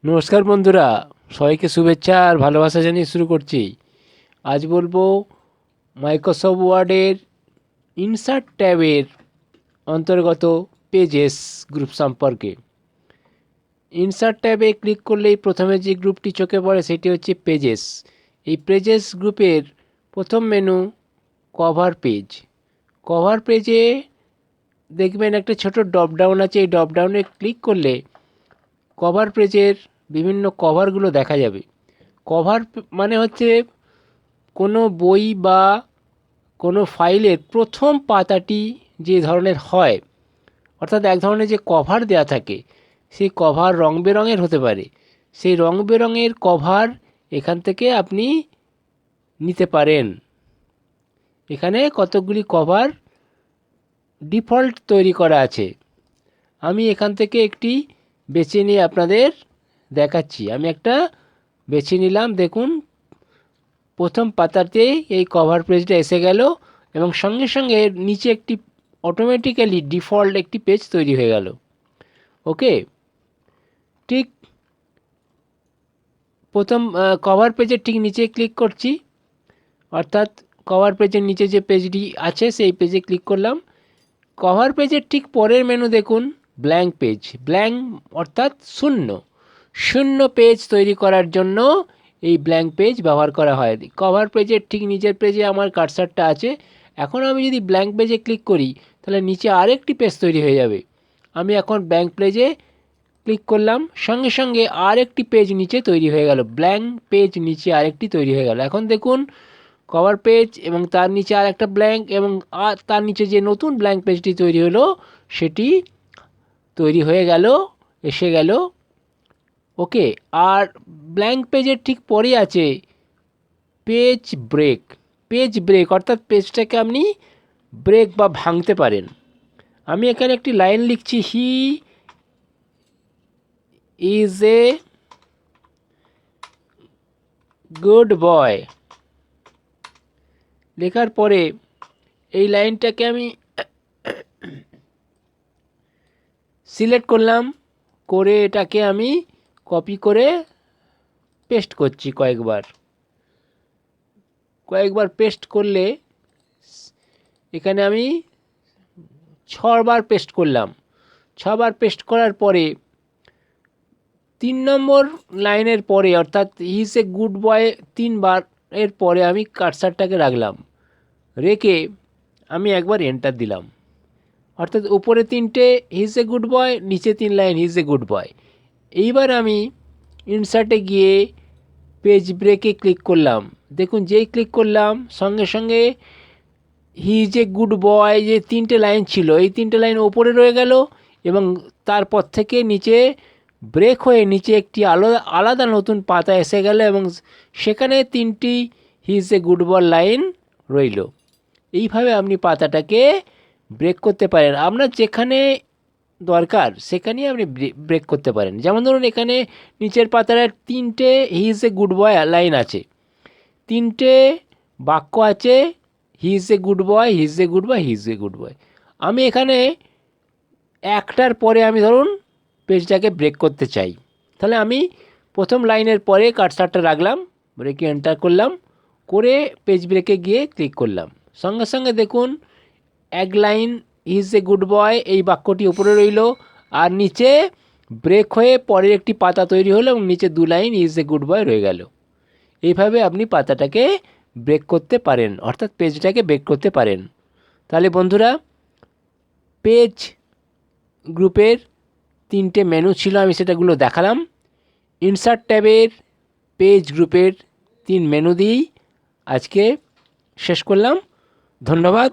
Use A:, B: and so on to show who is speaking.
A: নমস্কার বন্ধুরা, সবাইকে শুভেচ্ছা আর ভালোবাসা জানিয়ে শুরু করছি। আজ বলবো মাইক্রোসফট ওয়ার্ডের ইনসার্ট ট্যাবের অন্তর্গত পেজেস গ্রুপ সম্পর্কে। ইনসার্ট ট্যাবে ক্লিক করলেই প্রথমে যে গ্রুপটি চোখে পড়ে সেটি হচ্ছে পেজেস। এই পেজেস গ্রুপের প্রথম মেনু কভার পেজ। কভার পেজে দেখবেন একটা ছোট ড্রপডাউন আছে, এই ড্রপডাউনে ক্লিক করলে কভার পেজের বিভিন্ন কভারগুলো দেখা যাবে। কভার মানে হচ্ছে কোনো বই বা কোনো ফাইলের প্রথম পাতাটি যে ধরনের হয়, অর্থাৎ এক ধরনের যে কভার দেওয়া থাকে, সেই কভার রং বেরঙের হতে পারে। সেই রং বেরঙের কভার এখান থেকে আপনি নিতে পারেন। এখানে কতকগুলি কভার ডিফল্ট তৈরি করা আছে। আমি এখান থেকে একটি বেছে নিয়ে আপনাদের দেখাচ্ছি। আমি একটা বেছে নিলাম। দেখুন, প্রথম পাতাতেই এই কভার পেজটা এসে গেল এবং সঙ্গে সঙ্গে এর নিচে একটি অটোমেটিক্যালি ডিফল্ট একটি পেজ তৈরি হয়ে গেল। ওকে, ঠিক প্রথম কভার পেজের ঠিক নিচে ক্লিক করছি, অর্থাৎ কভার পেজের নিচে যে পেজটি আছে সেই পেজে ক্লিক করলাম। কভার পেজের ঠিক পরের মেনু দেখুন, ব্ল্যাঙ্ক পেজ। ব্ল্যাঙ্ক অর্থাৎ শূন্য। শূন্য পেজ তৈরি করার জন্য এই ব্ল্যাঙ্ক পেজ ব্যবহার করা হয়। কভার পেজের ঠিক নিচের পেজে আমার কার্সারটা আছে। এখন আমি যদি ব্ল্যাঙ্ক পেজে ক্লিক করি তাহলে নিচে আরেকটি পেজ তৈরি হয়ে যাবে। আমি এখন ব্ল্যাঙ্ক পেজে ক্লিক করলাম, সঙ্গে সঙ্গে আরেকটি পেজ নিচে তৈরি হয়ে গেল। ব্ল্যাঙ্ক পেজ নিচে আরেকটি তৈরি হয়ে গেল। এখন দেখুন, কভার পেজ এবং তার নিচে আর একটা ব্ল্যাঙ্ক এবং তার নিচে যে নতুন ব্ল্যাঙ্ক পেজটি তৈরি হলো সেটি তৈরি হয়ে গেল, এসে গেল। ওকে, আর ব্ল্যাঙ্ক পেজের ঠিক পরে আছে পেজ ব্রেক। পেজ ব্রেক অর্থাৎ পেজটাকে আপনি ব্রেক বা ভাঙতে পারেন। আমি এখানে একটি লাইন লিখছি, he is a good boy. লেখার পরে এই লাইনটাকে আমি সিলেক্ট করলাম, করে এটাকে আমি কপি করে পেস্ট করছি কয়েকবার পেস্ট করলে এখানে আমি 6বার পেস্ট করলাম। 6বার পেস্ট করার পরে 3 নম্বর লাইনের পরে, অর্থাৎ he is a good boy 3বার এর পরে আমি কার্সারটাকে রাখলাম। রেখে আমি একবার এন্টার দিলাম। অর্থাৎ উপরে 3টে he is a good boy, নিচে 3 line he is a good boy. এইবার আমি ইনসার্টে গিয়ে পেজ ব্রেকে ক্লিক করলাম। দেখুন, যেই ক্লিক করলাম সঙ্গে সঙ্গে he is a good boy যে 3টে লাইন ছিল, এই 3টে লাইন ওপরে রয়ে গেল এবং তারপর থেকে নিচে ব্রেক হয়ে নিচে একটি আলাদা আলাদা নতুন পাতা এসে গেল এবং সেখানে 3টি he is a good boy line রইল। এইভাবে আপনি পাতাটাকে ব্রেক করতে পারেন। আপনার যেখানে দরকার সেখানেই আপনি ব্রেক করতে পারেন। যেমন ধরুন, এখানে নিচের পাতার 3টে he is a good boy line আছে, 3টে বাক্য আছে, he is a good boy, he is a good boy, he is a good boy. আমি এখানে একটার পরে আমি ধরুন পেজটাকে ব্রেক করতে চাই, তাহলে আমি প্রথম লাইনের পরে কার্সারটা রাখলাম, রেখে এন্টার করলাম, করে পেজ ব্রেকে গিয়ে ক্লিক করলাম। সঙ্গে সঙ্গে দেখুন, এক line he is a good boy এই বাক্যটি উপরে রইল আর নিচে ব্রেক হয়ে পরের একটি পাতা তৈরি হলো এবং নিচে 2 line he is a good boy রয়ে গেল। এইভাবে আপনি পাতাটাকে ব্রেক করতে পারেন, অর্থাৎ পেজটাকে ব্রেক করতে পারেন। তাহলে বন্ধুরা, পেজ গ্রুপের 3টে মেনু ছিল, আমি সেটাগুলো দেখালাম। ইনসার্ট ট্যাবের পেজ গ্রুপের 3 মেনু দিয়েই আজকে শেষ করলাম। ধন্যবাদ।